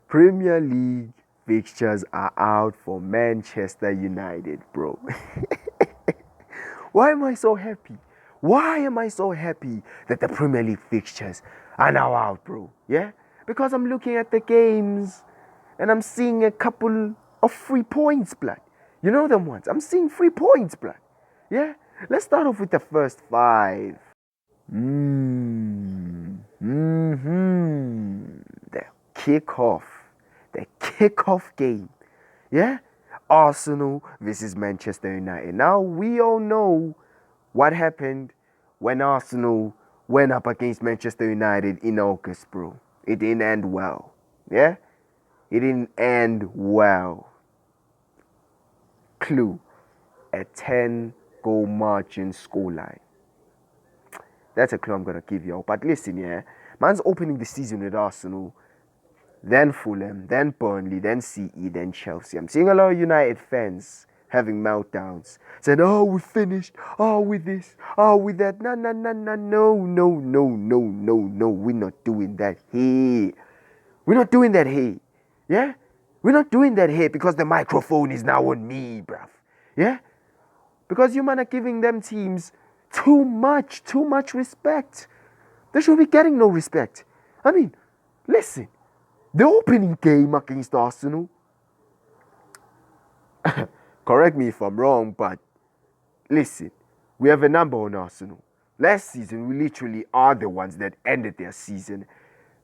Premier League fixtures are out for Manchester United, bro. Why am I so happy? Why am I so happy that the Premier League fixtures are now out, bro? Yeah? Because I'm looking at the games and I'm seeing a couple of 3 points, blood. You know them ones? I'm seeing 3 points, blood. Yeah? Let's start off with the first five. The kickoff. The kickoff game. Yeah? Arsenal versus Manchester United. Now, we all know what happened when Arsenal went up against Manchester United in August, bro. It didn't end well. Yeah? It didn't end well. Clue. A 10-goal margin scoreline. That's a clue I'm going to give you. But listen, yeah. Man's opening the season with Arsenal, then Fulham, then Burnley, then CE, then Chelsea. I'm seeing a lot of United fans having meltdowns, saying, "Oh, we finished. Oh, with this. Oh, with that." No, no, no, no, no, no, no, no, no, no. We're not doing that here. We're not doing that here. Yeah? We're not doing that here because the microphone is now on me, bruv. Yeah? Because you man are giving them teams too much respect. They should be getting no respect. I mean, listen. The opening game against Arsenal, correct me if I'm wrong, but listen, we have a number on Arsenal. Last season, we literally are the ones that ended their season.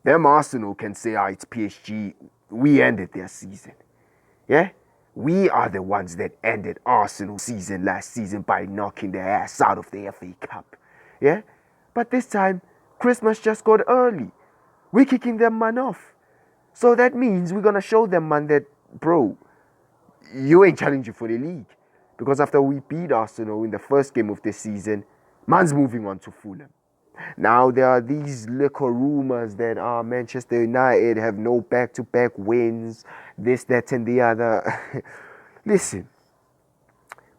Them Arsenal can say, it's PSG. We ended their season. Yeah? We are the ones that ended Arsenal's season last season by knocking their ass out of the FA Cup. Yeah? But this time, Christmas just got early. We're kicking them man off. So that means we're going to show them, man, that, bro, you ain't challenging for the league. Because after we beat Arsenal in the first game of the season, man's moving on to Fulham. Now there are these little rumors that Manchester United have no back-to-back wins, this, that, and the other. Listen,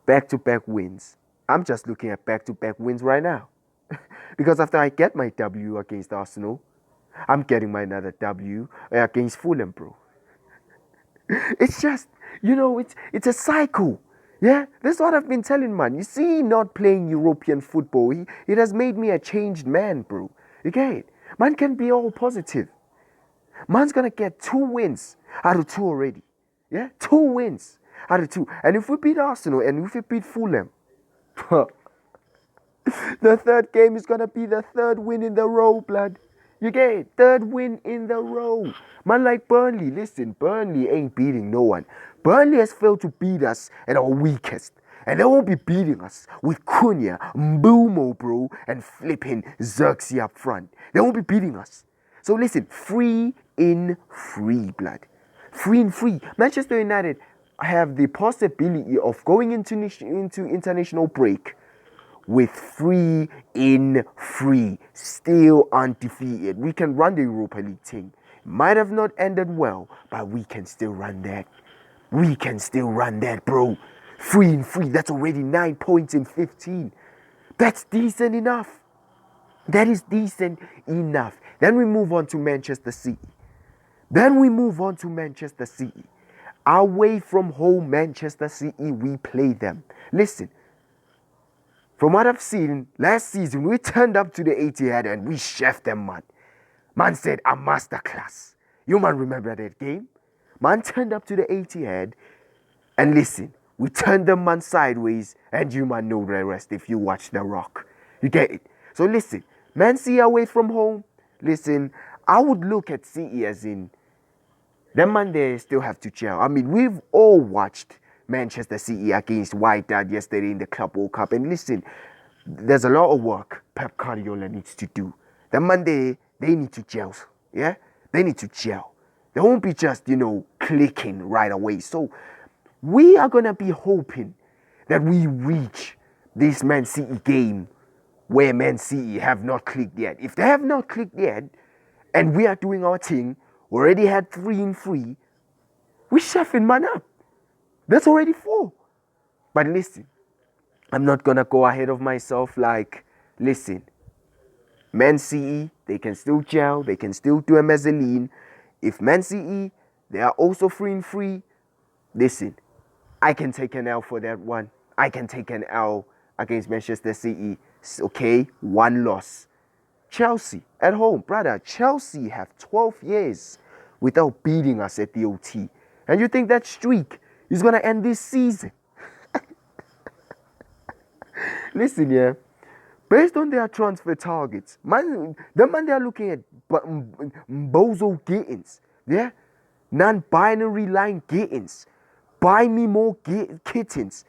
back-to-back wins. I'm just looking at back-to-back wins right now. Because after I get my W against Arsenal, I'm getting my another W against Fulham, bro. It's just, it's a cycle. Yeah, that's what I've been telling, man. You see, not playing European football, it has made me a changed man, bro. You get it? Man can be all positive. Man's gonna get 2 wins out of 2 already. Yeah, 2 wins out of 2. And if we beat Arsenal and if we beat Fulham, the third game is gonna be the third win in the row, blood. You get it? Third win in the row. Man like Burnley, listen, Burnley ain't beating no one. Burnley has failed to beat us at our weakest. And they won't be beating us with Cunha, Mbumo, bro, and flipping Xerxes up front. They won't be beating us. So listen, free in free, blood. Free in free. Manchester United have the possibility of going into international break with free in free, still undefeated. We can run the Europa League thing. Might have not ended well, but we can still run that. We can still run that, bro. Free in free, that's already 9 points in 15. That's decent enough. That is decent enough. Then we move on to Manchester City. Away from home, Manchester City, we play them. Listen, from what I've seen, last season, we turned up to the Etihad and we chefed them, man. Man said, a masterclass. You man remember that game? Man turned up to the Etihad and listen, we turned them man sideways and you man know the rest if you watch The Rock. You get it? So listen, Man City away from home, listen, I would look at City as in, them man they still have to gel. I mean, we've all watched Manchester City against White Dad yesterday in the Club World Cup. And listen, there's a lot of work Pep Guardiola needs to do. The man they need to gel. Yeah? They need to gel. They won't be just, clicking right away. So we are going to be hoping that we reach this Man City game where Man City have not clicked yet. If they have not clicked yet, and we are doing our thing, we already had 3 in 3, we're chefing man up. That's already 4. But listen, I'm not going to go ahead of myself listen, Man City, they can still gel, they can still do a mezzanine. if Man City, they are also 3-3, listen, I can take an L for that one. I can take an L against Manchester City. Okay, one loss. Chelsea at home, brother. Chelsea have 12 years without beating us at the OT. And you think that streak is going to end this season? Listen, yeah. Based on their transfer targets, the man they are looking at Bozo Gittins, yeah? Non-binary line Gittins. Buy me more kittens.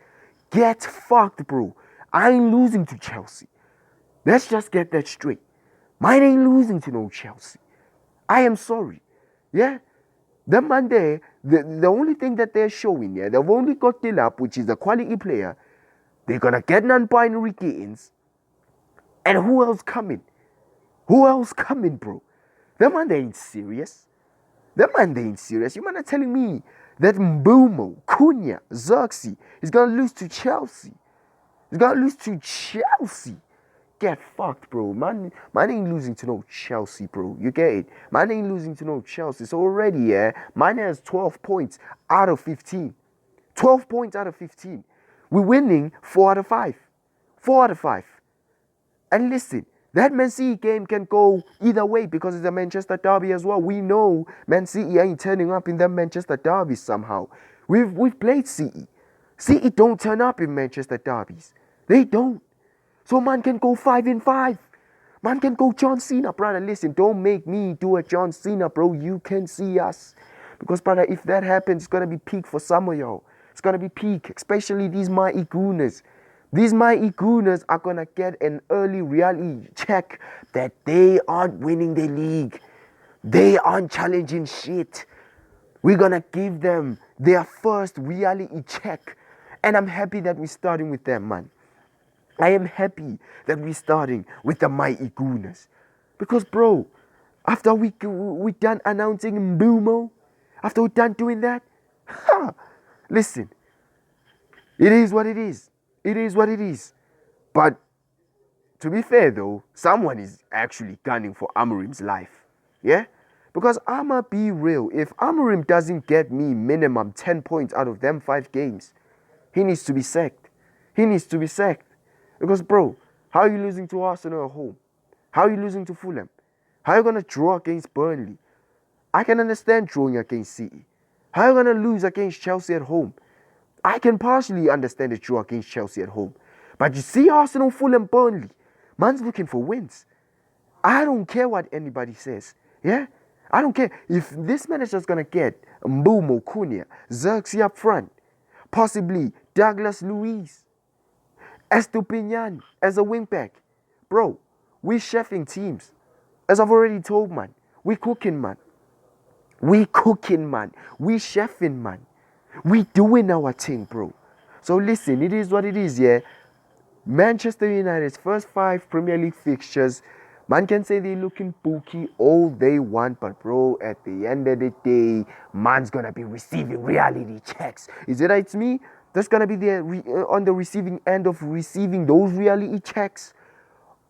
Get fucked, bro. I ain't losing to Chelsea. Let's just get that straight. Mine ain't losing to no Chelsea. I am sorry. Yeah? The man there, the only thing that they're showing, yeah, they've only got Dilap, which is a quality player. They're gonna get non-binary Gittins. And who else coming? Who else coming, bro? That man, they ain't serious. That man, they ain't serious. You man are telling me that Mbumo, Cunha, Xerxes is gonna lose to Chelsea. He's gonna lose to Chelsea. Get fucked, bro. Man ain't losing to no Chelsea, bro. You get it? Man ain't losing to no Chelsea. So already, yeah, man has 12 points out of 15. 12 points out of 15. We're winning 4 out of 5. 4 out of 5. And listen, that Man City game can go either way because it's a Manchester derby as well. We know Man City ain't turning up in the Manchester derbies somehow. We've played City. City don't turn up in Manchester derbies. They don't. So man can go 5-5. Man can go John Cena, brother. Listen, don't make me do a John Cena, bro. You can see us. Because, brother, if that happens, it's going to be peak for some of y'all. It's going to be peak, especially these mighty gooners. These mighty gooners are going to get an early reality check that they aren't winning the league. They aren't challenging shit. We're going to give them their first reality check. And I'm happy that we're starting with them, man. I am happy that we're starting with the mighty gooners. Because, bro, after we done announcing Mbumo, after we're done doing that, listen, it is what it is. It is what it is. But to be fair, though, someone is actually gunning for Amorim's life. Yeah? Because I'ma be real. If Amorim doesn't get me minimum 10 points out of them 5 games, he needs to be sacked. He needs to be sacked. Because, bro, how are you losing to Arsenal at home? How are you losing to Fulham? How are you going to draw against Burnley? I can understand drawing against City. How are you going to lose against Chelsea at home? I can partially understand the draw against Chelsea at home. But you see Arsenal, Fulham, Burnley. Man's looking for wins. I don't care what anybody says. Yeah? I don't care. If this manager's going to get Mbumo, Cunha, Xerxes up front, possibly Douglas Luiz, Estupinian as a wingback. Bro, we chefing teams. As I've already told, man. We cooking, man. We cooking, man. We chefing, man. We doing our thing, bro. So listen, it is what it is, yeah. Manchester United's first 5 Premier League fixtures. Man can say they're looking booky all they want, but bro, at the end of the day, man's gonna be receiving reality checks. Is it it's me that's gonna be there on the receiving end of receiving those reality checks?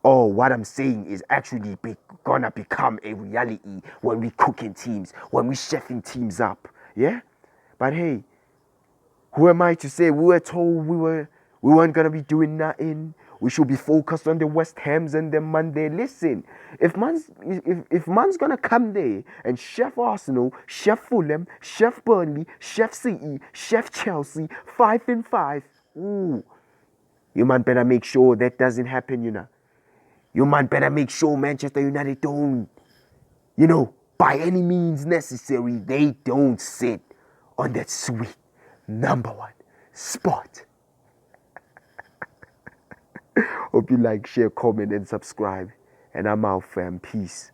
Oh, what I'm saying is actually gonna become a reality when we cooking teams, when we chefing teams up. Yeah? But hey, who am I to say? We were told we weren't gonna be doing nothing. We should be focused on the West Hams and the Monday. Listen, if man's gonna come there and chef Arsenal, chef Fulham, chef Burnley, chef City, chef Chelsea, 5-5, ooh, you man better make sure that doesn't happen, you know. You man better make sure Manchester United don't, by any means necessary, they don't sit on that sweet #1 spot. Hope you like, share, comment, and subscribe. And I'm out, fam. Peace.